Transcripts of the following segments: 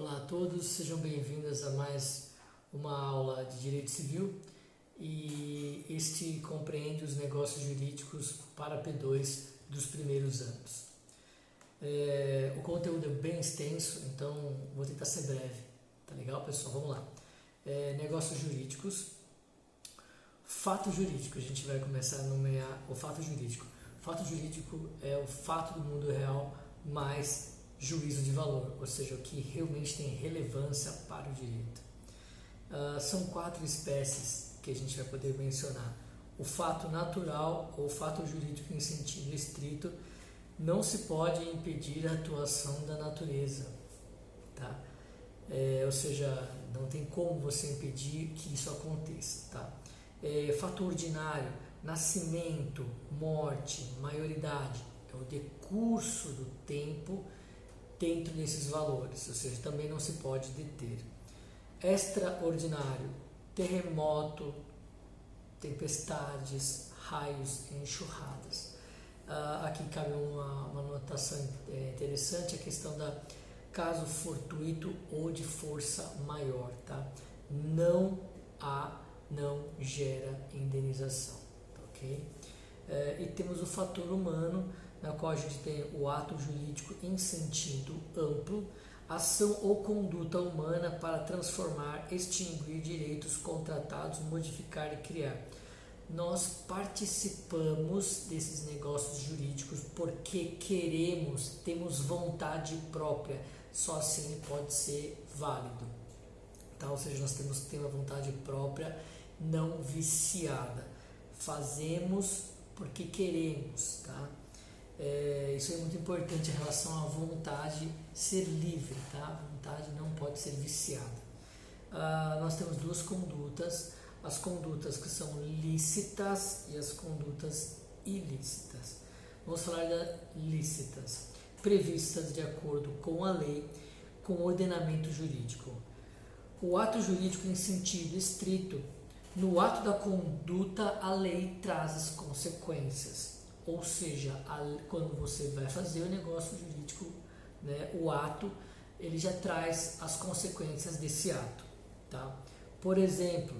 Olá a todos, sejam bem-vindos a mais uma aula de Direito Civil e este compreende os negócios jurídicos para P2 dos primeiros anos. O conteúdo é bem extenso, então vou tentar ser breve, tá legal, pessoal? Vamos lá. Negócios jurídicos, fato jurídico, a gente vai começar a nomear o fato jurídico. Fato jurídico é o fato do mundo real mais juízo de valor, ou seja, o que realmente tem relevância para o direito. São 4 espécies que a gente vai poder mencionar. O fato natural ou fato jurídico em sentido estrito, não se pode impedir a atuação da natureza, tá? Ou seja, não tem como você impedir que isso aconteça, tá? Fato ordinário, nascimento, morte, maioridade, é o decurso do tempo dentro desses valores, ou seja, também não se pode deter. Extraordinário, terremoto, tempestades, raios e enxurradas. Aqui cabe uma anotação interessante, a questão da caso fortuito ou de força maior, tá? Não gera indenização, tá, ok? E temos o fator humano, na qual a gente tem o ato jurídico em sentido amplo, ação ou conduta humana para transformar, extinguir direitos contratados, modificar e criar. Nós participamos desses negócios jurídicos porque queremos, temos vontade própria, só assim ele pode ser válido. Tá? Ou seja, nós temos que ter uma vontade própria não viciada. Fazemos porque queremos, tá? Isso é muito importante em relação à vontade ser livre, tá? A vontade não pode ser viciada. Nós temos 2 condutas, as condutas que são lícitas e as condutas ilícitas. Vamos falar das lícitas, previstas de acordo com a lei, com o ordenamento jurídico. O ato jurídico em sentido estrito, no ato da conduta a lei traz as consequências. Ou seja, quando você vai fazer o negócio jurídico, né, o ato, ele já traz as consequências desse ato. Tá? Por exemplo,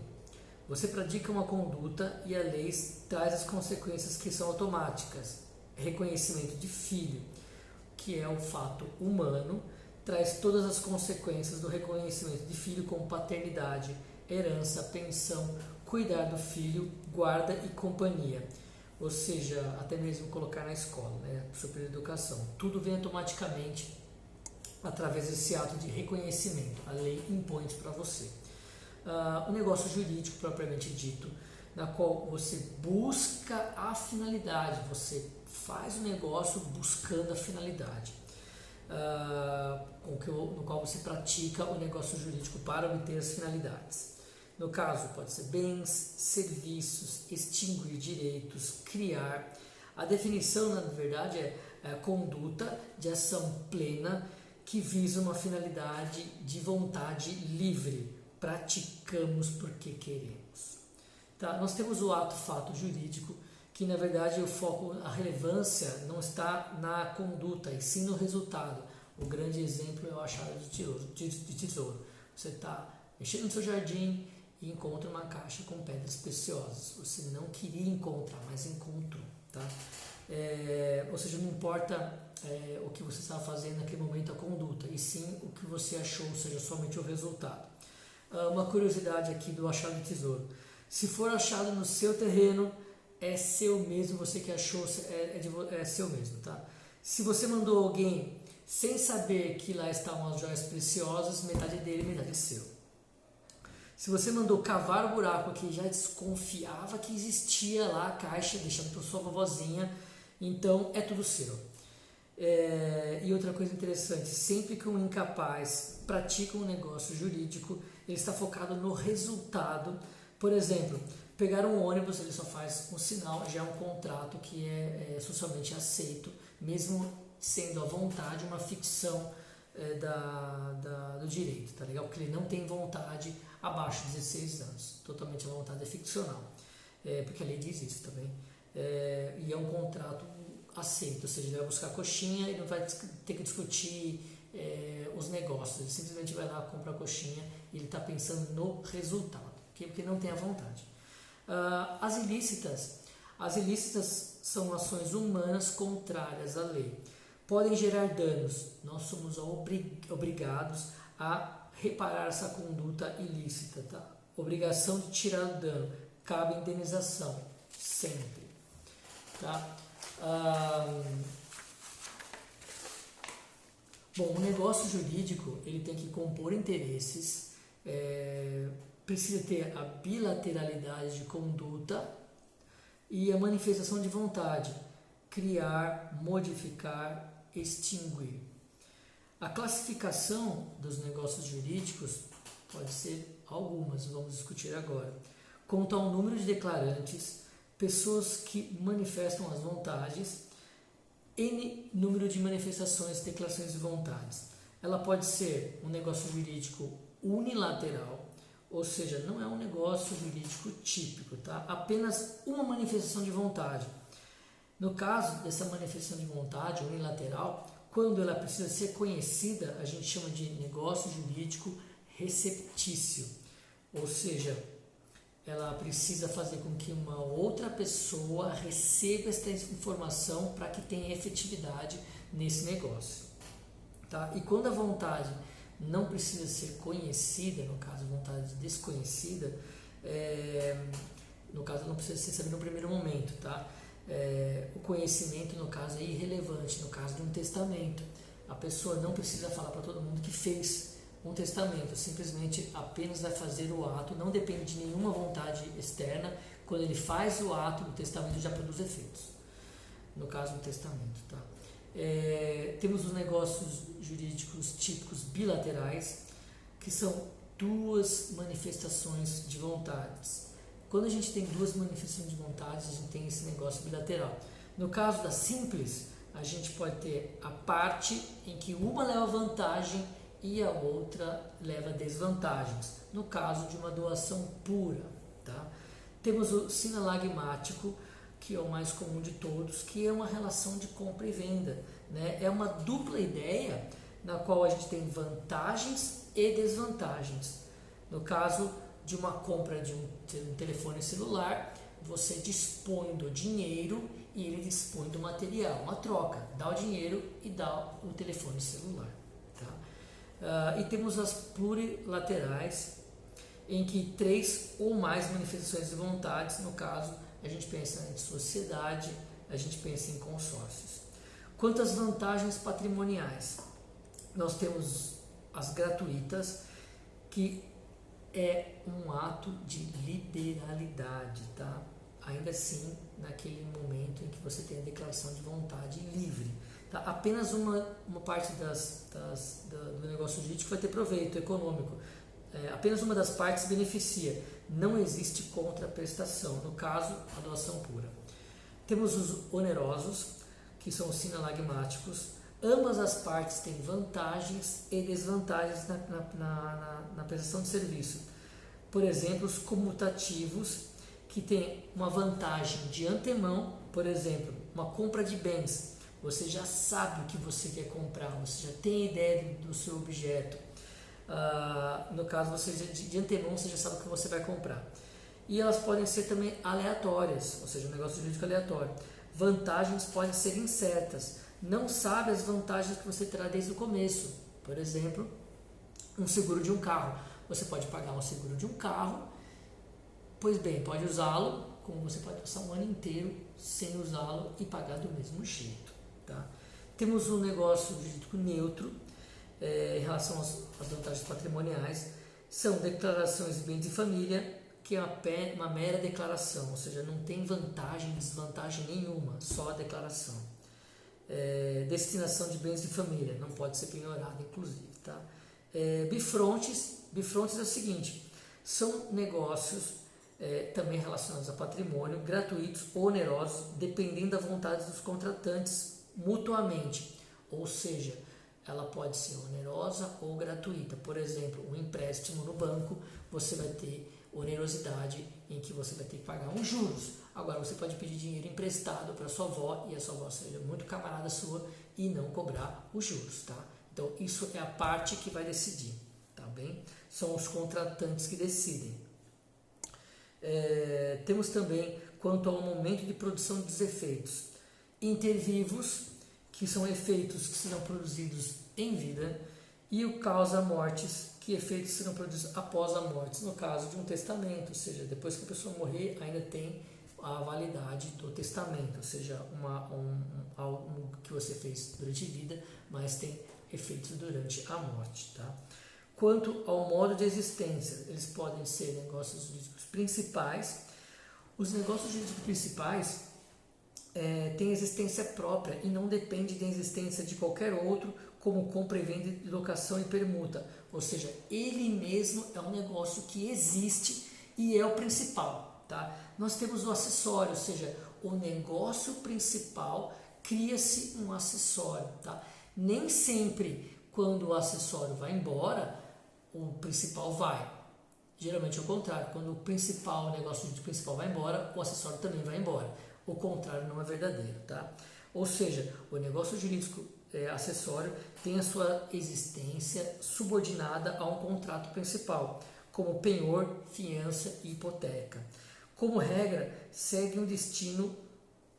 você pratica uma conduta e a lei traz as consequências que são automáticas. Reconhecimento de filho, que é um fato humano, traz todas as consequências do reconhecimento de filho, como paternidade, herança, pensão, cuidar do filho, guarda e companhia. Ou seja, até mesmo colocar na escola, né? Supereducação. Tudo vem automaticamente através desse ato de reconhecimento. A lei impõe isso para você. O negócio jurídico, propriamente dito, na qual você busca a finalidade, você faz o negócio buscando a finalidade. No qual você pratica o negócio jurídico para obter as finalidades. No caso, pode ser bens, serviços, extinguir direitos, criar. A definição, na verdade, é a conduta de ação plena que visa uma finalidade de vontade livre. Praticamos porque queremos. Tá? Nós temos o ato-fato jurídico, que na verdade o foco, a relevância não está na conduta, e sim no resultado. O grande exemplo é o achado de tesouro. Você está mexendo no seu jardim e encontra uma caixa com pedras preciosas. Você não queria encontrar, mas encontrou. Tá? Ou seja, não importa o que você estava fazendo naquele momento, a conduta, e sim o que você achou, ou seja, somente o resultado. Uma curiosidade aqui do achado de tesouro. Se for achado no seu terreno, é seu mesmo, você que achou, é seu mesmo. Tá? Se você mandou alguém sem saber que lá estavam as joias preciosas, metade é dele, metade é seu. Se você mandou cavar o buraco que já desconfiava que existia lá a caixa, deixando para sua vovozinha, então é tudo seu. E outra coisa interessante, sempre que um incapaz pratica um negócio jurídico, ele está focado no resultado. Por exemplo, pegar um ônibus, ele só faz um sinal, já é um contrato que é socialmente aceito, mesmo sendo à vontade uma ficção do direito, tá legal? Porque ele não tem vontade abaixo de 16 anos, totalmente a vontade é ficcional, porque a lei diz isso também, e é um contrato aceito, ou seja, ele vai buscar coxinha e não vai ter que discutir os negócios. Ele simplesmente vai lá, compra a coxinha e ele está pensando no resultado, okay? Porque não tem a vontade. As ilícitas são ações humanas contrárias à lei. Podem gerar danos. Nós somos obrigados a reparar essa conduta ilícita, tá? Obrigação de tirar o dano. Cabe indenização, sempre, tá? Bom, o negócio jurídico ele tem que compor interesses, precisa ter a bilateralidade de conduta e a manifestação de vontade, criar, modificar, extinguir. A classificação dos negócios jurídicos pode ser algumas, vamos discutir agora. Conta um número de declarantes, pessoas que manifestam as vontades, N número de manifestações, declarações de vontades. Ela pode ser um negócio jurídico unilateral, ou seja, não é um negócio jurídico típico, tá? Apenas uma manifestação de vontade. No caso dessa manifestação de vontade unilateral, quando ela precisa ser conhecida, a gente chama de negócio jurídico receptício, ou seja, ela precisa fazer com que uma outra pessoa receba esta informação para que tenha efetividade nesse negócio, tá? E quando a vontade não precisa ser conhecida, no caso vontade desconhecida, no caso não precisa ser sabida no primeiro momento, tá? O conhecimento no caso é irrelevante, no caso de um testamento, a pessoa não precisa falar para todo mundo que fez um testamento, simplesmente apenas vai fazer o ato, não depende de nenhuma vontade externa. Quando ele faz o ato, o testamento já produz efeitos, no caso do testamento, tá? Temos os negócios jurídicos típicos bilaterais, que são duas manifestações de vontades. Quando a gente tem duas manifestações de vontades, a gente tem esse negócio bilateral. No caso da simples, a gente pode ter a parte em que uma leva vantagem e a outra leva desvantagens, no caso de uma doação pura, tá? Temos o sinalagmático, que é o mais comum de todos, que é uma relação de compra e venda, né? É uma dupla ideia na qual a gente tem vantagens e desvantagens. No caso de uma compra de um telefone celular, você dispõe do dinheiro e ele dispõe do material, uma troca, dá o dinheiro e dá o telefone celular, tá? E temos as plurilaterais, em que 3 ou mais manifestações de vontades, no caso, a gente pensa em sociedade, a gente pensa em consórcios. Quanto às vantagens patrimoniais, nós temos as gratuitas, que é um ato de liberalidade, tá? Ainda assim, naquele momento em que você tem a declaração de vontade livre. Tá? Apenas uma parte do negócio jurídico vai ter proveito econômico. Apenas uma das partes beneficia. Não existe contraprestação, no caso, a doação pura. Temos os onerosos, que são os sinalagmáticos. Ambas as partes têm vantagens e desvantagens na prestação de serviço. Por exemplo, os comutativos, que têm uma vantagem de antemão, por exemplo, uma compra de bens. Você já sabe o que você quer comprar, você já tem ideia do seu objeto. No caso, você de antemão você já sabe o que você vai comprar. E elas podem ser também aleatórias, ou seja, um negócio jurídico aleatório. Vantagens podem ser incertas. Não sabe as vantagens que você terá desde o começo. Por exemplo, um seguro de um carro. Você pode pagar um seguro de um carro, pois bem, pode usá-lo, como você pode passar um ano inteiro sem usá-lo e pagar do mesmo jeito. Tá? Temos um negócio jurídico neutro, em relação às vantagens patrimoniais. São declarações de bens de família, que é uma mera declaração, ou seja, não tem vantagem, desvantagem nenhuma, só a declaração. Destinação de bens de família, não pode ser penhorada, inclusive. Tá? Bifrontes é o seguinte, são negócios também relacionados a patrimônio, gratuitos ou onerosos, dependendo da vontade dos contratantes mutuamente, ou seja, ela pode ser onerosa ou gratuita. Por exemplo, um empréstimo no banco, você vai ter onerosidade em que você vai ter que pagar uns juros. Agora você pode pedir dinheiro emprestado para sua avó e a sua avó seja muito camarada sua e não cobrar os juros, tá? Então, isso é a parte que vai decidir, tá bem? São os contratantes que decidem. Temos também quanto ao momento de produção dos efeitos. Inter vivos, que são efeitos que serão produzidos em vida, e o causa mortis, que efeitos serão produzidos após a morte, no caso de um testamento, ou seja, depois que a pessoa morrer, ainda tem a validade do testamento, ou seja, algo que você fez durante a vida, mas tem efeitos durante a morte. Tá? Quanto ao modo de existência, eles podem ser negócios jurídicos principais. Os negócios jurídicos principais têm existência própria e não dependem da existência de qualquer outro, como compra e venda, locação e permuta. Ou seja, ele mesmo é um negócio que existe e é o principal. Tá? Nós temos o acessório, ou seja, o negócio principal cria-se um acessório. Tá? Nem sempre quando o acessório vai embora, o principal vai. Geralmente é o contrário, quando o negócio jurídico principal vai embora, o acessório também vai embora. O contrário não é verdadeiro. Tá? Ou seja, o negócio jurídico acessório tem a sua existência subordinada a um contrato principal, como penhor, fiança e hipoteca. Como regra, segue um destino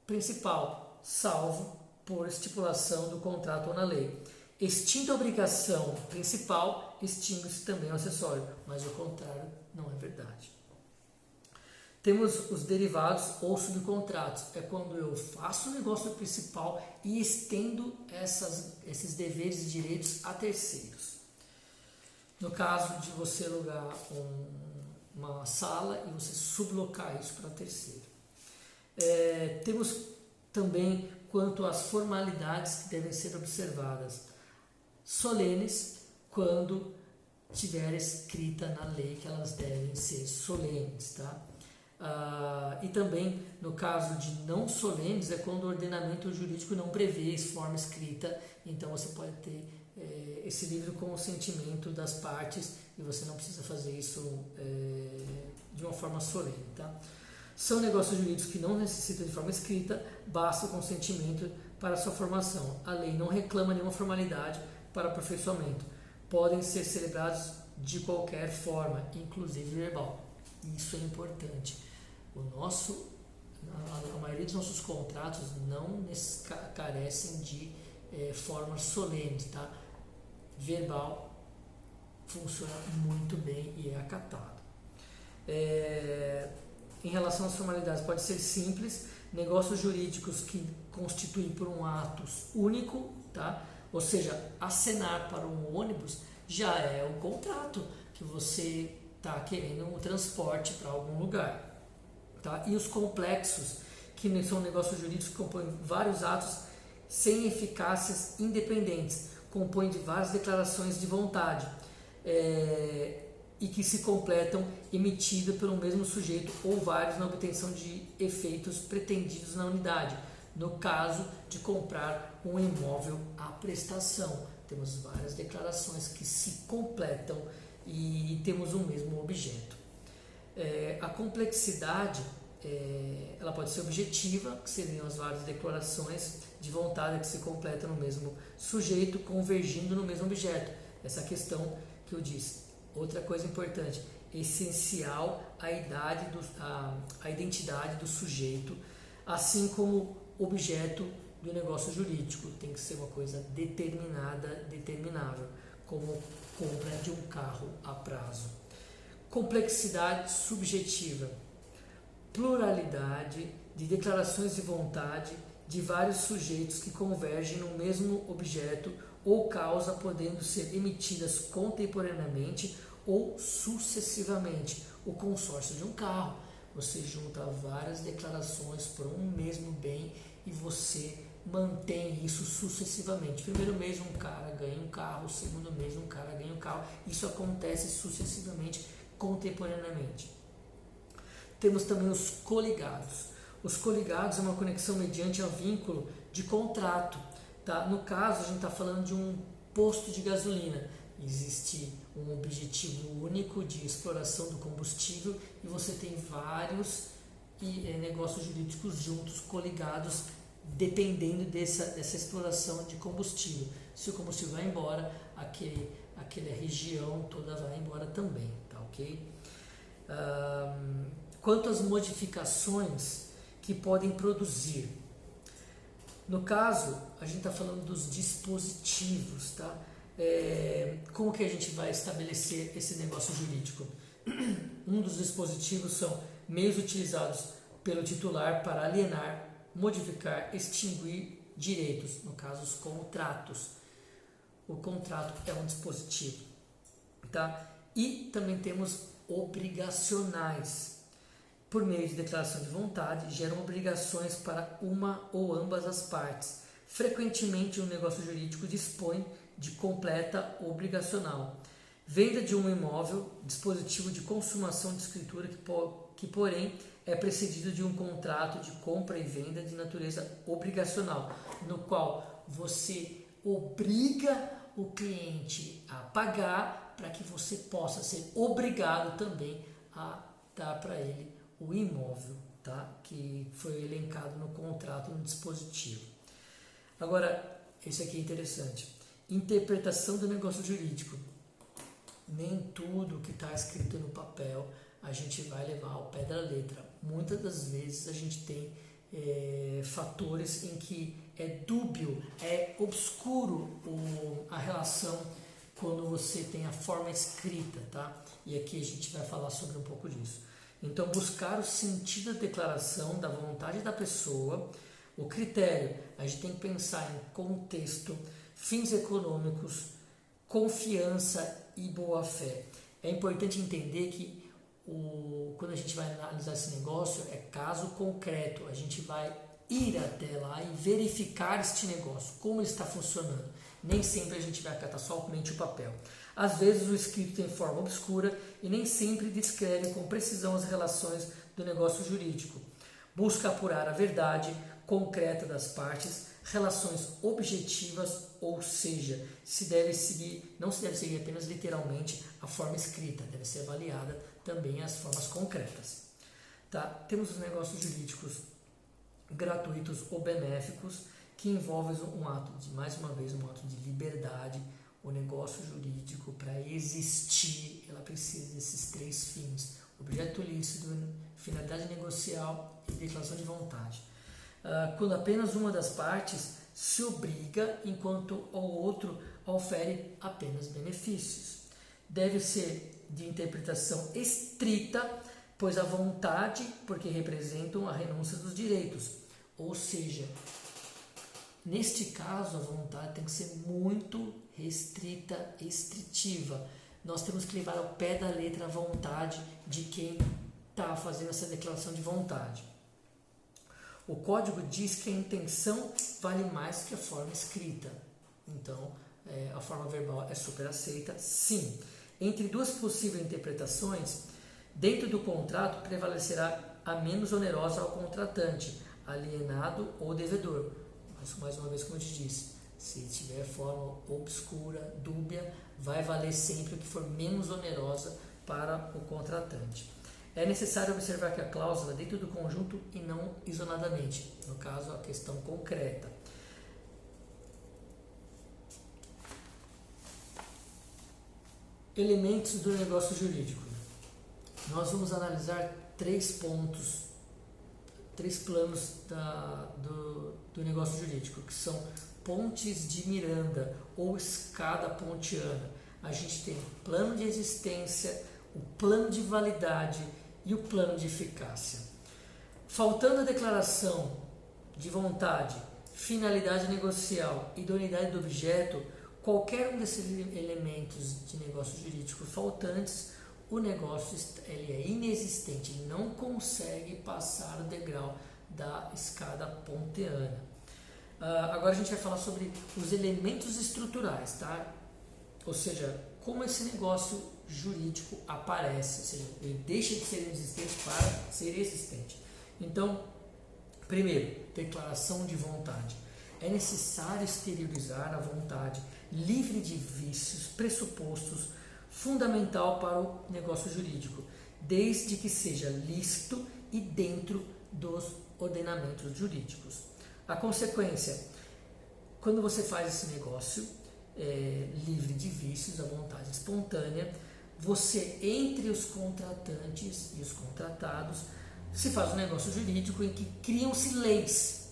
principal, salvo por estipulação do contrato ou na lei. Extinta a obrigação principal, extingue-se também o acessório, mas o contrário não é verdade. Temos os derivados ou subcontratos. É quando eu faço o negócio principal e estendo esses deveres e direitos a terceiros. No caso de você alugar uma sala e você sublocar isso para terceiro. Temos também quanto às formalidades que devem ser observadas. Solenes, quando tiver escrita na lei que elas devem ser solenes, tá? E também, no caso de não solenes, é quando o ordenamento jurídico não prevê forma escrita, então você pode ter esse livre consentimento das partes e você não precisa fazer isso de uma forma solene. Tá? São negócios jurídicos que não necessitam de forma escrita, basta o consentimento para sua formação. A lei não reclama nenhuma formalidade para aperfeiçoamento. Podem ser celebrados de qualquer forma, inclusive verbal. Isso é importante. A maioria dos nossos contratos não carecem de forma solene, tá? Verbal funciona muito bem e é acatado. Em relação às formalidades, pode ser simples, negócios jurídicos que constituem por um ato único, tá? Ou seja, acenar para um ônibus já é um contrato que você está querendo um transporte para algum lugar. Tá? E os complexos, que são negócios jurídicos que compõem vários atos sem eficácias independentes, compõem de várias declarações de vontade e que se completam emitidas pelo mesmo sujeito ou vários na obtenção de efeitos pretendidos na unidade, no caso de comprar um imóvel à prestação. Temos várias declarações que se completam e temos o mesmo objeto. A complexidade ela pode ser objetiva, que seriam as várias declarações de vontade que se completam no mesmo sujeito, convergindo no mesmo objeto. Essa questão que eu disse. Outra coisa importante, essencial a identidade do sujeito, assim como objeto do negócio jurídico. Tem que ser uma coisa determinada, determinável, como compra de um carro a prazo. Complexidade subjetiva, pluralidade de declarações de vontade de vários sujeitos que convergem no mesmo objeto ou causa, podendo ser emitidas contemporaneamente ou sucessivamente. O consórcio de um carro, você junta várias declarações por um mesmo bem e você mantém isso sucessivamente. Primeiro mês um cara ganha um carro, segundo mês um cara ganha um carro. Isso acontece sucessivamente, contemporaneamente. Temos também os coligados. Os coligados é uma conexão mediante ao vínculo de contrato. Tá? No caso, a gente está falando de um posto de gasolina. Existe um objetivo único de exploração do combustível e você tem vários negócios jurídicos juntos, coligados, dependendo dessa exploração de combustível. Se o combustível vai embora, aquela região toda vai embora também, tá ok? Quanto às modificações que podem produzir, no caso, a gente está falando dos dispositivos, tá? Como que a gente vai estabelecer esse negócio jurídico? Um dos dispositivos são meios utilizados pelo titular para alienar, modificar, extinguir direitos, no caso os contratos. O contrato é um dispositivo, tá? E também temos obrigacionais. Por meio de declaração de vontade, geram obrigações para uma ou ambas as partes. Frequentemente, um negócio jurídico dispõe de completa obrigacional. Venda de um imóvel, dispositivo de consumação de escritura que porém, é precedido de um contrato de compra e venda de natureza obrigacional, no qual você obriga o cliente a pagar para que você possa ser obrigado também a dar para ele o imóvel, tá? Que foi elencado no contrato, no dispositivo. Agora, esse aqui é interessante. Interpretação do negócio jurídico. Nem tudo que está escrito no papel a gente vai levar ao pé da letra. Muitas das vezes a gente tem fatores em que é dúbio, é obscuro a relação quando você tem a forma escrita, tá? E aqui a gente vai falar sobre um pouco disso. Então, buscar o sentido da declaração, da vontade da pessoa, o critério, a gente tem que pensar em contexto, fins econômicos, confiança e boa-fé. É importante entender que quando a gente vai analisar esse negócio, é caso concreto, a gente vai ir até lá e verificar este negócio, como ele está funcionando. Nem sempre a gente vai acatar somente o papel. Às vezes o escrito tem forma obscura e nem sempre descreve com precisão as relações do negócio jurídico. Busca apurar a verdade concreta das partes, relações objetivas, ou seja, não se deve seguir apenas literalmente a forma escrita, deve ser avaliada também as formas concretas. Tá? Temos os negócios jurídicos gratuitos ou benéficos, que envolvem um ato um ato de liberdade. O negócio jurídico, para existir, ela precisa desses 3 fins: objeto lícito, finalidade negocial e declaração de vontade. Quando apenas uma das partes se obriga, enquanto o outro ofere apenas benefícios. Deve ser de interpretação estrita, pois a vontade, porque representam a renúncia dos direitos. Ou seja, neste caso, a vontade tem que ser muito restrita, estritiva. Nós temos que levar ao pé da letra a vontade de quem está fazendo essa declaração de vontade. O código diz que a intenção vale mais que a forma escrita. Então, a forma verbal é super aceita, sim. Entre duas possíveis interpretações, dentro do contrato prevalecerá a menos onerosa ao contratante, alienado ou devedor. Mas, mais uma vez, como eu te disse, se tiver forma obscura, dúbia, vai valer sempre o que for menos onerosa para o contratante. É necessário observar que a cláusula é dentro do conjunto e não isoladamente, no caso, a questão concreta. Elementos do negócio jurídico. Nós vamos analisar 3 pontos, 3 planos do negócio jurídico, que são pontes de Miranda ou escada pontiana. A gente tem o plano de existência, o plano de validade e o plano de eficácia. Faltando a declaração de vontade, finalidade negocial e idoneidade do objeto, qualquer um desses elementos de negócio jurídico faltantes, o negócio ele é inexistente, ele não consegue passar o degrau da escada pontiana. Agora a gente vai falar sobre os elementos estruturais, tá? Ou seja, como esse negócio jurídico aparece, ou seja, ele deixa de ser inexistente para ser existente. Então, primeiro, declaração de vontade. É necessário exteriorizar a vontade, livre de vícios, pressupostos, fundamental para o negócio jurídico, desde que seja lícito e dentro dos ordenamentos jurídicos. A consequência, quando você faz esse negócio, livre de vícios, a vontade espontânea, você, entre os contratantes e os contratados, se faz um negócio jurídico em que criam-se leis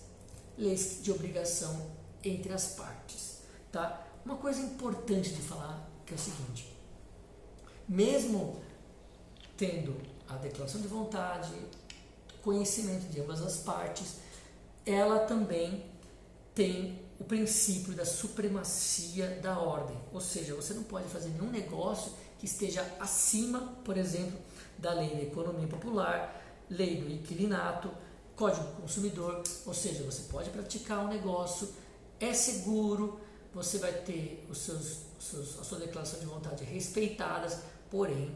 de obrigação entre as partes. Tá? Uma coisa importante de falar que é o seguinte: mesmo tendo a declaração de vontade, conhecimento de ambas as partes, ela também tem o princípio da supremacia da ordem, ou seja, você não pode fazer nenhum negócio que esteja acima, por exemplo, da lei da economia popular, lei do inquilinato, código do consumidor, ou seja, você pode praticar um negócio, é seguro, você vai ter a sua declaração de vontade respeitadas, porém,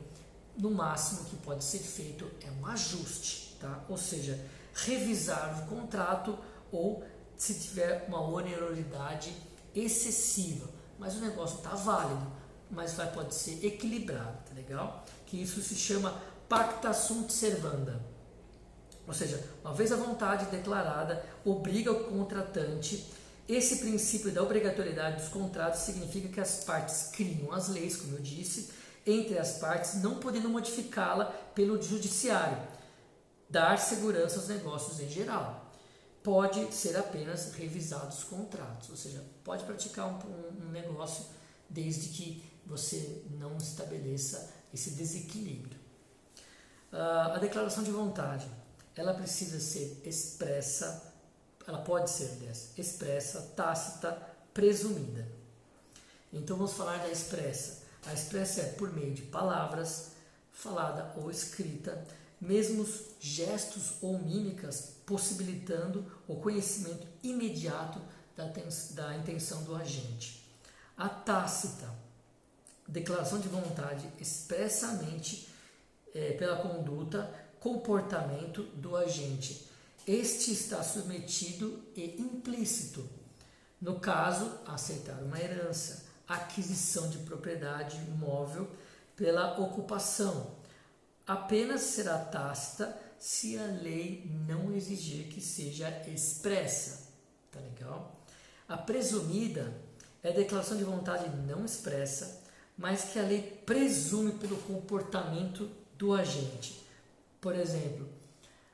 no máximo que pode ser feito é um ajuste, tá? Ou seja, revisar o contrato ou se tiver uma onerosidade excessiva, mas o negócio está válido, mas pode ser equilibrado, tá legal? Que isso se chama pacta sunt servanda, ou seja, uma vez a vontade declarada obriga o contratante. Esse princípio da obrigatoriedade dos contratos significa que as partes criam as leis, como eu disse, entre as partes, não podendo modificá-la pelo judiciário, dar segurança aos negócios em geral. Pode ser apenas revisados os contratos, ou seja, pode praticar um negócio desde que você não estabeleça esse desequilíbrio. A declaração de vontade, ela precisa ser expressa, ela pode ser expressa, tácita, presumida. Então vamos falar da expressa. A expressa é por meio de palavras, falada ou escrita, mesmo gestos ou mímicas, possibilitando o conhecimento imediato da intenção do agente. A tácita, declaração de vontade expressamente pela conduta, comportamento do agente. Este está submetido e implícito. No caso, aceitar uma herança, aquisição de propriedade imóvel pela ocupação. Apenas será tácita se a lei não exigir que seja expressa. Tá legal? A presumida é a declaração de vontade não expressa, mas que a lei presume pelo comportamento do agente. Por exemplo,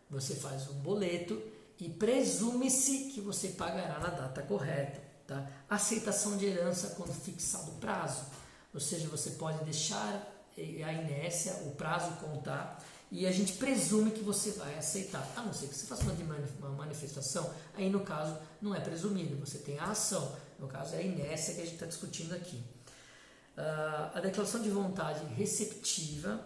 você faz um boleto e presume-se que você pagará na data correta. Tá? Aceitação de herança quando fixado o prazo, ou seja, você pode deixar a inércia, o prazo contar, e a gente presume que você vai aceitar, a não ser que você faça uma manifestação, aí no caso não é presumido, você tem a ação, no caso é a inércia que a gente está discutindo aqui. A declaração de vontade receptícia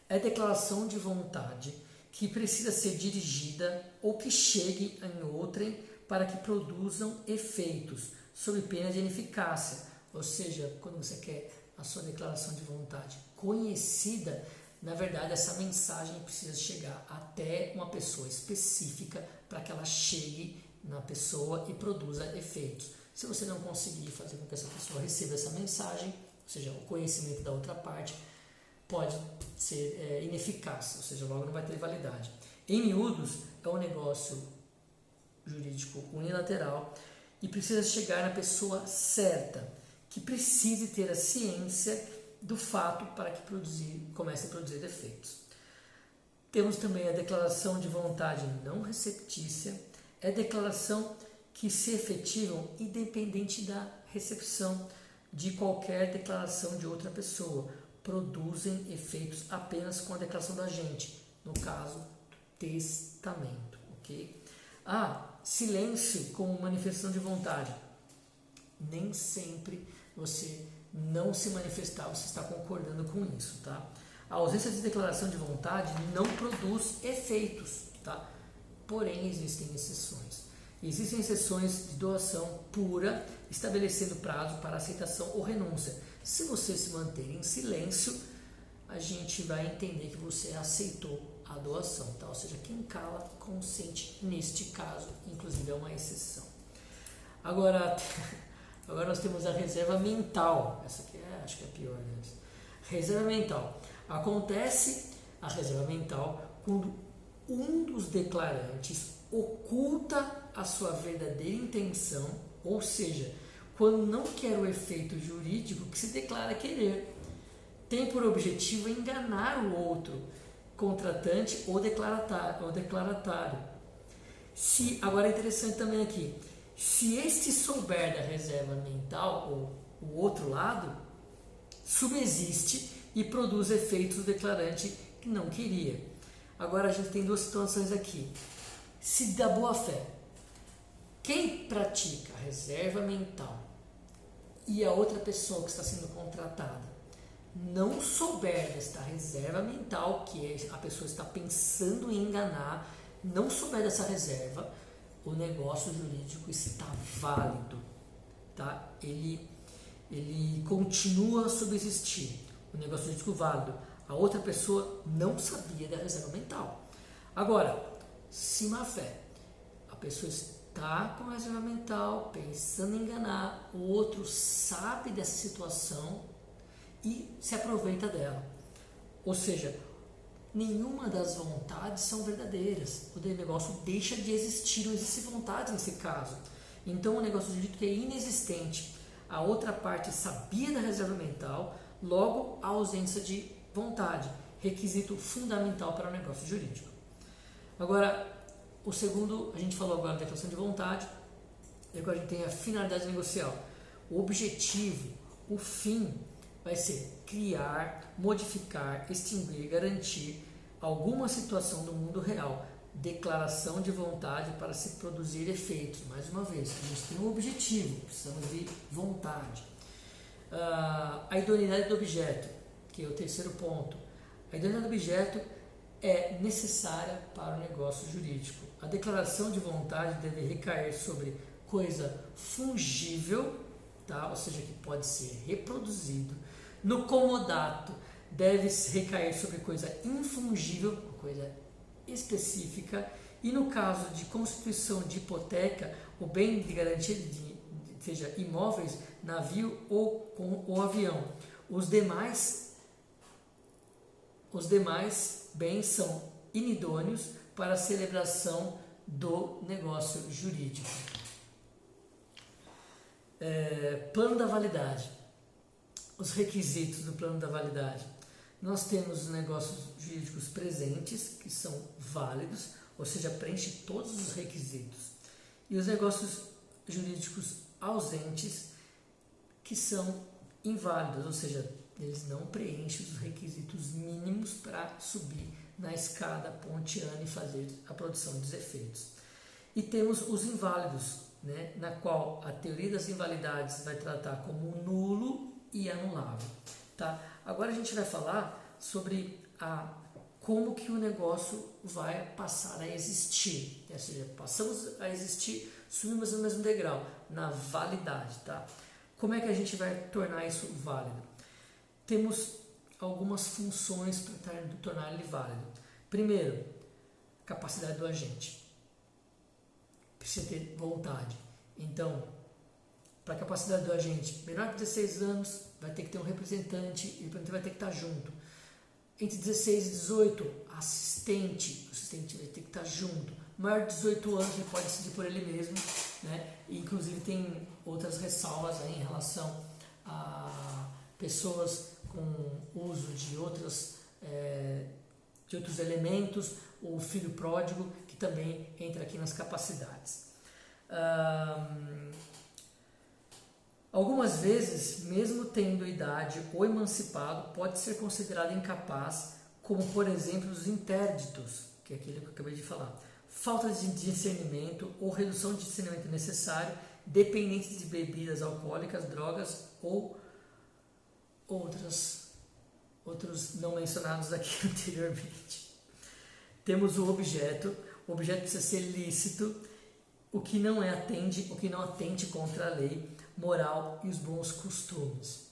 é a declaração de vontade que precisa ser dirigida ou que chegue em outrem para que produzam efeitos, sob pena de ineficácia. Ou seja, quando você quer a sua declaração de vontade conhecida, na verdade essa mensagem precisa chegar até uma pessoa específica para que ela chegue na pessoa e produza efeitos. Se você não conseguir fazer com que essa pessoa receba essa mensagem, ou seja, o conhecimento da outra parte, pode ser ineficaz, ou seja, logo não vai ter validade. Em miúdos, é um negócio jurídico unilateral e precisa chegar na pessoa certa, que precise ter a ciência do fato para que comece a produzir efeitos. Temos também a declaração de vontade não receptícia, é a declaração que se efetivam independente da recepção de qualquer declaração de outra pessoa, produzem efeitos apenas com a declaração do agente, no caso, testamento, ok? Silêncio como manifestação de vontade. Nem sempre você não se manifestar, você está concordando com isso, tá? A ausência de declaração de vontade não produz efeitos, tá? Porém, existem exceções. Existem exceções de doação pura, estabelecendo prazo para aceitação ou renúncia. Se você se manter em silêncio, a gente vai entender que você aceitou a doação, tá? Ou seja, quem cala consente neste caso, inclusive é uma exceção. Agora nós temos a reserva mental. Essa aqui acho que é a pior deles. Reserva mental. Acontece a reserva mental quando um dos declarantes oculta a sua verdadeira intenção, ou seja, quando não quer o efeito jurídico que se declara querer. Tem por objetivo enganar o outro, contratante ou declaratário. Agora é interessante também aqui, se este souber da reserva mental, ou o outro lado, subsiste e produz efeitos do declarante que não queria. Agora a gente tem duas situações aqui. Se da boa fé, quem pratica a reserva mental e a outra pessoa que está sendo contratada não souber desta reserva mental, que a pessoa está pensando em enganar, não souber dessa reserva, o negócio jurídico está válido, tá? Ele continua a subsistir, o negócio jurídico válido. A outra pessoa não sabia da reserva mental. Agora, se má fé, a pessoa está com a reserva mental, pensando em enganar, o outro sabe dessa situação e se aproveita dela. Ou seja, nenhuma das vontades são verdadeiras. O negócio deixa de existir, não existe vontade nesse caso. Então o negócio jurídico é inexistente. A outra parte sabia da reserva mental, logo a ausência de vontade, requisito fundamental para o negócio jurídico. Agora, o segundo, a gente falou agora da declaração de vontade, e agora a gente tem a finalidade negocial. O objetivo, o fim, vai ser criar, modificar, extinguir, garantir alguma situação do mundo real. Declaração de vontade para se produzir efeitos. Mais uma vez, a gente tem um objetivo, precisamos de vontade. A idoneidade do objeto, que é o terceiro ponto. A idoneidade do objeto é necessária para o negócio jurídico. A declaração de vontade deve recair sobre coisa fungível, tá? Ou seja, que pode ser reproduzido. No comodato, deve recair sobre coisa infungível, uma coisa específica. E no caso de constituição de hipoteca, o bem de garantia seja imóveis, navio ou avião. Os demais bens são inidôneos para a celebração do negócio jurídico. Plano da validade. Os requisitos do plano da validade. Nós temos os negócios jurídicos presentes, que são válidos, ou seja, preenche todos os requisitos. E os negócios jurídicos ausentes, que são inválidos, ou seja, eles não preenchem os requisitos mínimos para subir na escada pontiana e fazer a produção dos efeitos. E temos os inválidos, né, na qual a teoria das invalidades vai tratar como nulo e anulável. Tá? Agora a gente vai falar sobre como que o negócio vai passar a existir. Ou seja, passamos a existir, subimos no mesmo degrau, na validade. Tá? Como é que a gente vai tornar isso válido? Temos algumas funções para tornar ele válido. Primeiro, capacidade do agente. Precisa ter vontade. Então, para a capacidade do agente, menor que 16 anos, vai ter que ter um representante e o representante vai ter que estar junto. Entre 16 e 18, o assistente vai ter que estar junto. Maior de 18 anos, ele pode decidir por ele mesmo, né? E, inclusive, tem outras ressalvas aí em relação a pessoas com uso de outros elementos, o filho pródigo, que também entra aqui nas capacidades. Algumas vezes, mesmo tendo idade ou emancipado, pode ser considerado incapaz, como por exemplo os interditos, que é aquilo que eu acabei de falar. Falta de discernimento ou redução de discernimento necessário, dependentes de bebidas alcoólicas, drogas ou outros não mencionados aqui anteriormente. Temos o objeto precisa ser lícito, o que não atente contra a lei, moral e os bons costumes.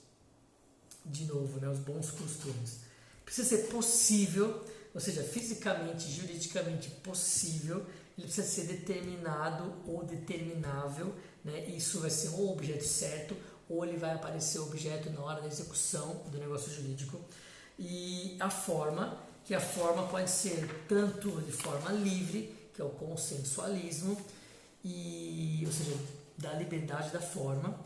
De novo, né, os bons costumes. Precisa ser possível, ou seja, fisicamente, juridicamente possível, ele precisa ser determinado ou determinável, né? Isso vai ser um objeto certo, ou ele vai aparecer objeto na hora da execução do negócio jurídico. E a forma pode ser tanto de forma livre, que é o consensualismo, ou seja, da liberdade da forma,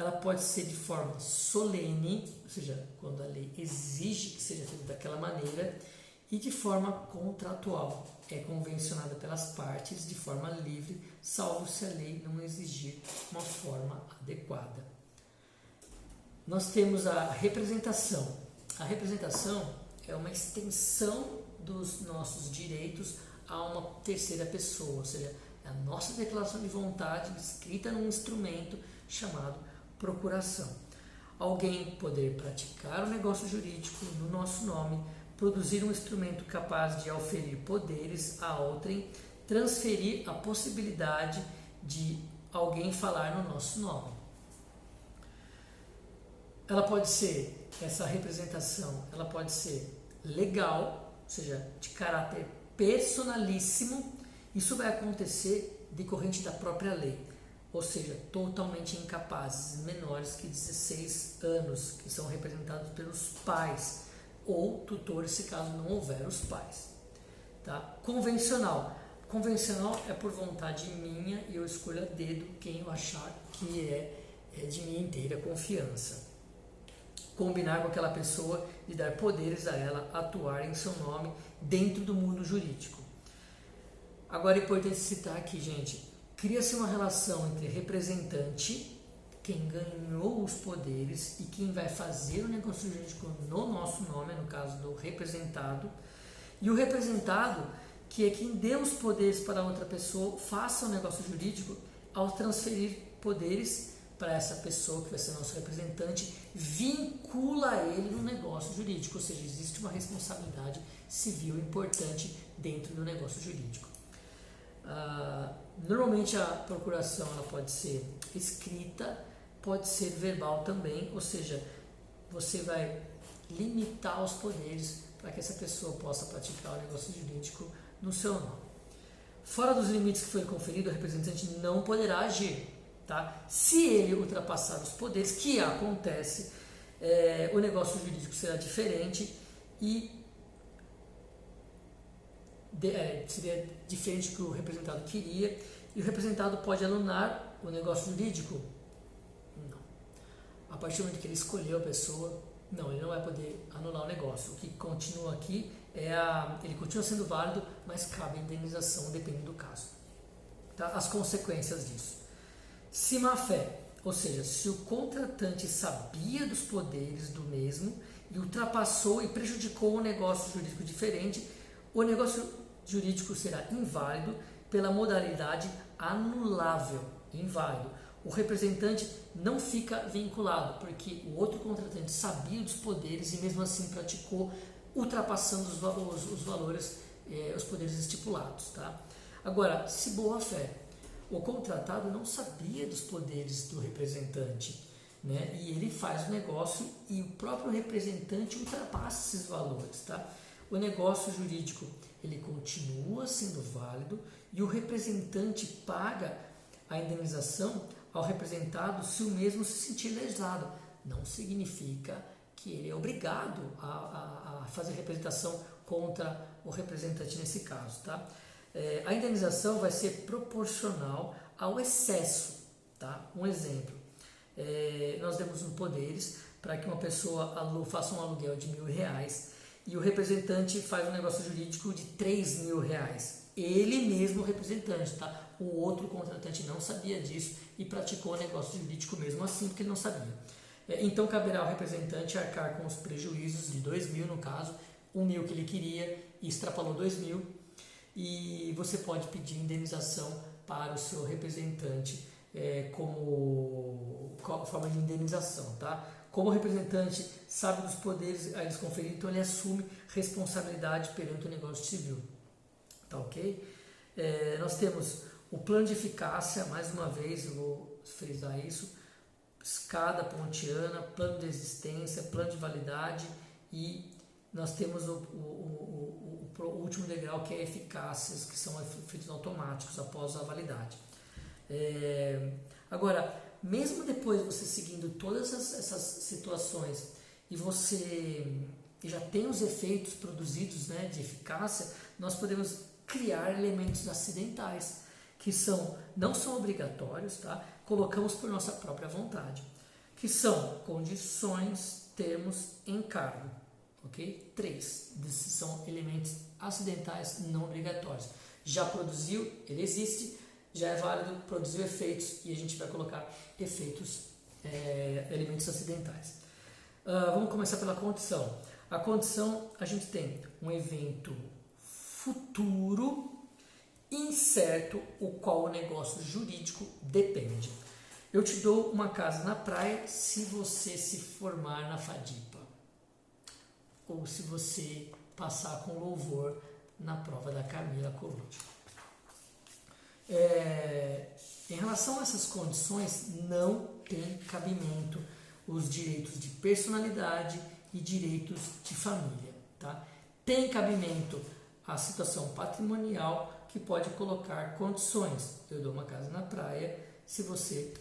ela pode ser de forma solene, ou seja, quando a lei exige que seja feita daquela maneira, e de forma contratual, é convencionada pelas partes de forma livre, salvo se a lei não exigir uma forma adequada. Nós temos a representação. A representação é uma extensão dos nossos direitos a uma terceira pessoa, ou seja, é a nossa declaração de vontade escrita num instrumento chamado procuração. Alguém poder praticar o negócio jurídico no nosso nome, produzir um instrumento capaz de auferir poderes a outrem, transferir a possibilidade de alguém falar no nosso nome. Ela pode ser, essa representação, ela pode ser legal, ou seja, de caráter personalíssimo. Isso vai acontecer decorrente da própria lei, ou seja, totalmente incapazes, menores que 16 anos, que são representados pelos pais ou tutores, se caso não houver os pais. Tá? Convencional. Convencional é por vontade minha e eu escolho a dedo quem eu achar que é de minha inteira confiança. Combinar com aquela pessoa e dar poderes a ela atuar em seu nome dentro do mundo jurídico. Agora é importante citar aqui, gente, cria-se uma relação entre representante, quem ganhou os poderes e quem vai fazer o negócio jurídico no nosso nome, no caso do representado, e o representado, que é quem deu os poderes para outra pessoa, faça o negócio jurídico ao transferir poderes para essa pessoa que vai ser nosso representante, vincula ele no negócio jurídico, ou seja, existe uma responsabilidade civil importante dentro do negócio jurídico. Normalmente a procuração ela pode ser escrita, pode ser verbal também, ou seja, você vai limitar os poderes para que essa pessoa possa praticar o negócio jurídico no seu nome. Fora dos limites que foi conferido, o representante não poderá agir. Tá? Se ele ultrapassar os poderes, que acontece, o negócio jurídico será diferente e seria diferente do que o representado queria, e o representado pode anular o negócio jurídico? Não. A partir do momento que ele escolheu a pessoa, não, ele não vai poder anular o negócio. O que continua aqui ele continua sendo válido, mas cabe indenização dependendo do caso. Tá? As consequências disso. Se má fé, ou seja, se o contratante sabia dos poderes do mesmo e ultrapassou e prejudicou um negócio jurídico diferente, o negócio jurídico será inválido pela modalidade anulável, inválido. O representante não fica vinculado, porque o outro contratante sabia dos poderes e mesmo assim praticou, ultrapassando os valores, os poderes estipulados. Tá? Agora, se boa fé, o contratado não sabia dos poderes do representante, né? E ele faz o negócio e o próprio representante ultrapassa esses valores. Tá? O negócio jurídico ele continua sendo válido e o representante paga a indenização ao representado se o mesmo se sentir legislado. Não significa que ele é obrigado a fazer representação contra o representante nesse caso. Tá? A indenização vai ser proporcional ao excesso. Tá? Um exemplo, nós demos poderes para que uma pessoa faça um aluguel de R$1.000 e o representante faz um negócio jurídico de R$3.000. Ele mesmo o representante, tá? O outro contratante não sabia disso e praticou o negócio jurídico mesmo assim, porque ele não sabia. Então caberá ao representante arcar com os prejuízos de R$2.000 no caso, R$1.000 que ele queria e extrapolou R$2.000. E você pode pedir indenização para o seu representante como forma de indenização, tá? Como o representante sabe dos poderes a eles conferidos, então ele assume responsabilidade perante o negócio civil, tá ok? Nós temos o plano de eficácia, mais uma vez eu vou frisar isso, escada pontiana, plano de existência, plano de validade e nós temos o último degrau que é eficácias, que são efeitos automáticos após a validade. Agora, mesmo depois de você seguindo todas essas situações e você já tem os efeitos produzidos, né, de eficácia, nós podemos criar elementos acidentais que não são obrigatórios, tá? Colocamos por nossa própria vontade. que são condições, termos, encargo, ok? 3, esses são elementos acidentais não obrigatórios. Já produziu, ele existe, já é válido, produziu efeitos e a gente vai colocar efeitos, elementos acidentais. Vamos começar pela condição. A condição, a gente tem um evento futuro incerto, o qual o negócio jurídico depende. Eu te dou uma casa na praia se você se formar na FADIPA, ou se você passar com louvor na prova da Camila Colucci. Em relação a essas condições, não tem cabimento os direitos de personalidade e direitos de família. Tá? Tem cabimento a situação patrimonial, que pode colocar condições. Eu dou uma casa na praia se você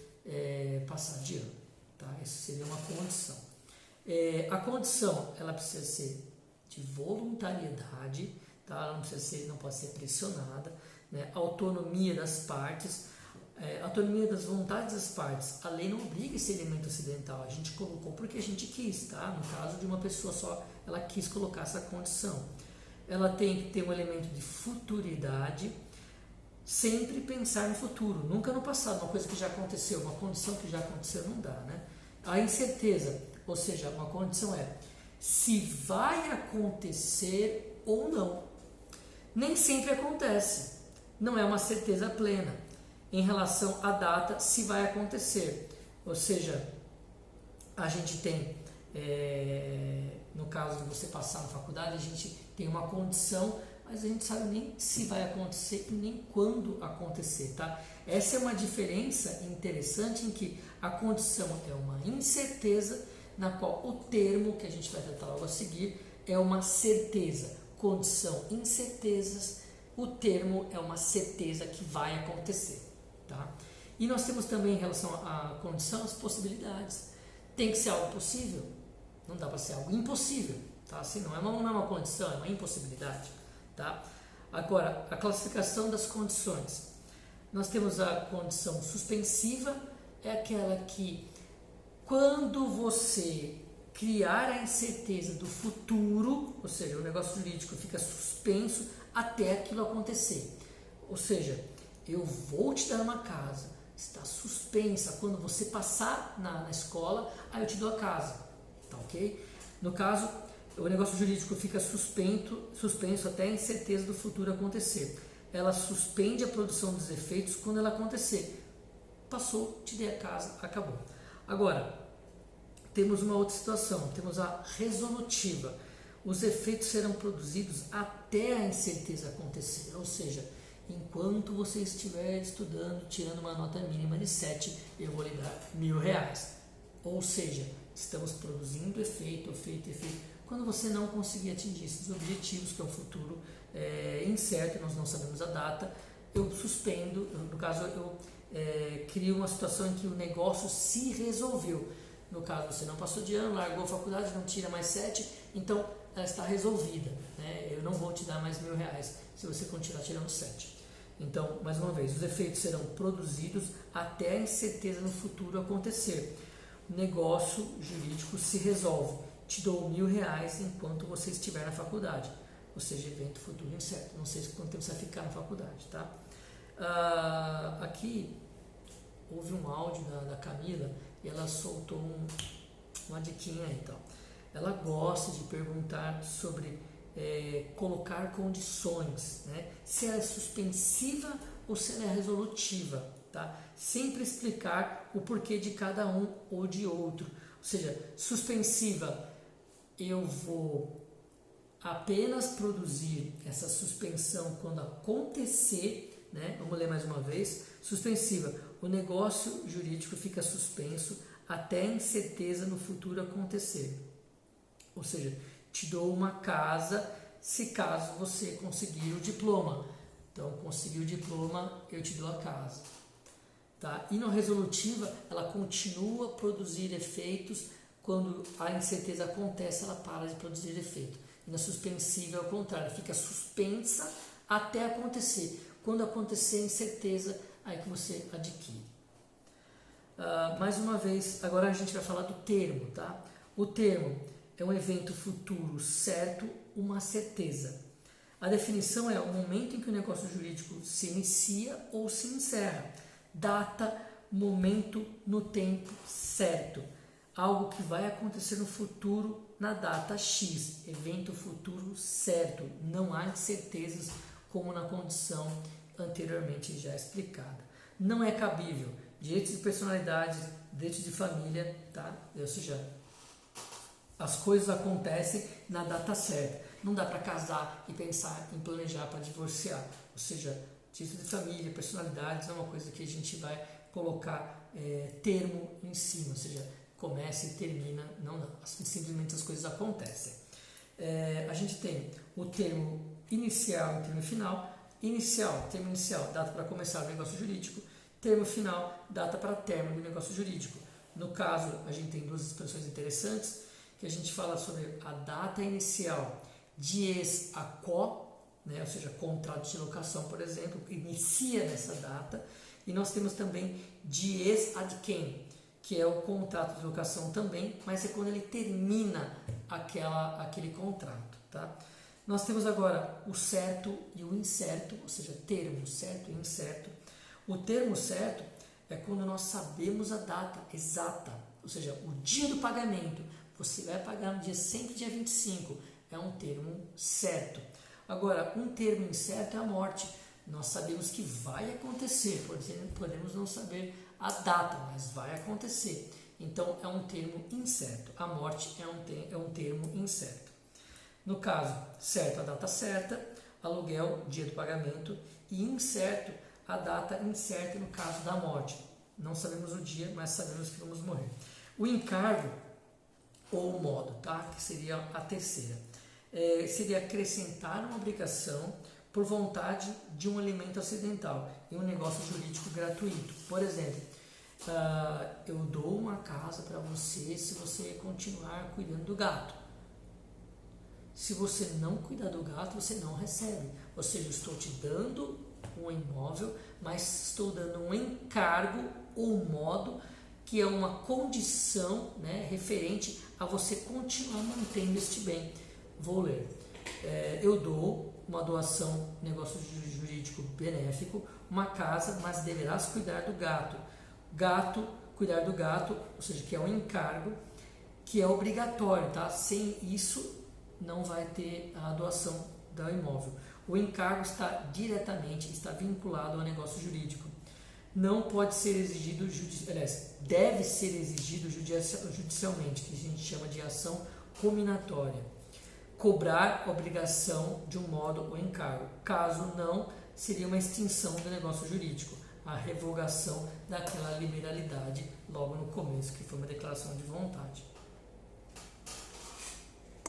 passar de ano. Tá? Isso seria uma condição. A condição, ela precisa ser de voluntariedade, tá? Ela não pode ser pressionada, né? Autonomia das partes, autonomia das vontades das partes. A lei não obriga esse elemento acidental, a gente colocou porque a gente quis, tá? No caso de uma pessoa só, ela quis colocar essa condição. Ela tem que ter um elemento de futuridade, sempre pensar no futuro, nunca no passado, uma coisa que já aconteceu, uma condição que já aconteceu não dá, né? A incerteza, ou seja, uma condição se vai acontecer ou não. Nem sempre acontece, não é uma certeza plena em relação à data se vai acontecer, ou seja, a gente tem, no caso de você passar na faculdade, a gente tem uma condição, mas a gente sabe nem se vai acontecer e nem quando acontecer, tá? Essa é uma diferença interessante em que a condição é uma incerteza, na qual o termo que a gente vai tratar logo a seguir é uma certeza. Condição, incertezas, o termo é uma certeza que vai acontecer, tá? E nós temos também em relação à condição as possibilidades. Tem que ser algo possível, não dá para ser algo impossível, tá? Assim, não é uma condição, é uma impossibilidade, tá? Agora, a classificação das condições. Nós temos a condição suspensiva, é aquela que quando você criar a incerteza do futuro, ou seja, o negócio jurídico fica suspenso até aquilo acontecer. Ou seja, eu vou te dar uma casa, está suspensa, quando você passar na escola, aí eu te dou a casa, tá ok? No caso, o negócio jurídico fica suspenso até a incerteza do futuro acontecer. Ela suspende a produção dos efeitos quando ela acontecer. Passou, te dei a casa, acabou. Agora, temos uma outra situação, temos a resolutiva. Os efeitos serão produzidos até a incerteza acontecer, ou seja, enquanto você estiver estudando, tirando uma nota mínima de 7, eu vou lhe dar R$1.000. Ou seja, estamos produzindo efeito. Quando você não conseguir atingir esses objetivos, que é o futuro incerto, nós não sabemos a data, eu suspendo, no caso eu crio uma situação em que o negócio se resolveu. No caso, você não passou de ano, largou a faculdade, não tira mais 7, então ela está resolvida, né? Eu não vou te dar mais R$1.000 se você continuar tirando 7. Então, mais uma vez, os efeitos serão produzidos até a incerteza no futuro acontecer. O negócio jurídico se resolve. Te dou R$1.000 enquanto você estiver na faculdade. Ou seja, evento futuro incerto. Não sei quanto tempo você vai ficar na faculdade, tá? Aqui houve um áudio da Camila e ela soltou uma diquinha aí, então. Ela gosta de perguntar sobre colocar condições, né? Se ela é suspensiva ou se ela é resolutiva, tá? Sempre explicar o porquê de cada um ou de outro. Ou seja, suspensiva, eu vou apenas produzir essa suspensão quando acontecer, né? Vamos ler mais uma vez. Suspensiva, o negócio jurídico fica suspenso até a incerteza no futuro acontecer. Ou seja, te dou uma casa se caso você conseguir o diploma. Então, conseguir o diploma, eu te dou a casa. Tá? E na resolutiva, ela continua a produzir efeitos. Quando a incerteza acontece, ela para de produzir efeito. E na suspensiva, é o contrário, fica suspensa até acontecer. Quando acontecer a incerteza, aí que você adquire. Mais uma vez, agora a gente vai falar do termo, tá? O termo é um evento futuro certo, uma certeza. A definição é o momento em que o negócio jurídico se inicia ou se encerra. Data, momento, no tempo certo. Algo que vai acontecer no futuro na data X. Evento futuro certo. Não há incertezas como na condição anteriormente já explicada. Não é cabível direitos de personalidade, direitos de família, tá? Ou seja, as coisas acontecem na data certa. Não dá para casar e pensar em planejar para divorciar. Ou seja, direitos de família, personalidades é uma coisa que a gente vai colocar termo em cima. Ou seja, começa e termina. Não, simplesmente as coisas acontecem. A gente tem o termo inicial e o termo final. Termo inicial, data para começar o negócio jurídico. Termo final, data para término do negócio jurídico. No caso, a gente tem duas expressões interessantes, que a gente fala sobre a data inicial, dies a quo, né? Ou seja, contrato de locação, por exemplo, inicia nessa data. E nós temos também dies ad quem, que é o contrato de locação também, mas é quando ele termina aquele contrato, tá? Nós temos agora o certo e o incerto, ou seja, termo certo e incerto. O termo certo é quando nós sabemos a data exata, ou seja, o dia do pagamento. Você vai pagar no dia 100 e dia 25, é um termo certo. Agora, um termo incerto é a morte. Nós sabemos que vai acontecer, podemos não saber a data, mas vai acontecer. Então, é um termo incerto. A morte é um termo incerto. No caso, certo, a data certa, aluguel, dia do pagamento, e incerto, a data incerta no caso da morte. Não sabemos o dia, mas sabemos que vamos morrer. O encargo, ou o modo, tá? Que seria a terceira. Seria acrescentar uma obrigação por vontade de um elemento acidental em um negócio jurídico gratuito. Por exemplo, eu dou uma casa para você se você continuar cuidando do gato. Se você não cuidar do gato, você não recebe. Ou seja, eu estou te dando um imóvel, mas estou dando um encargo ou modo que é uma condição, né, referente a você continuar mantendo este bem. Vou ler. Eu dou uma doação, negócio jurídico benéfico, uma casa, mas deverás cuidar do gato. Cuidar do gato, ou seja, que é um encargo que é obrigatório, tá? Sem isso não vai ter a doação do imóvel. O encargo está vinculado ao negócio jurídico. Não pode ser exigido, deve ser exigido judicialmente, que a gente chama de ação cominatória. Cobrar obrigação de um modo ou encargo. Caso não, seria uma extinção do negócio jurídico, a revogação daquela liberalidade logo no começo, que foi uma declaração de vontade.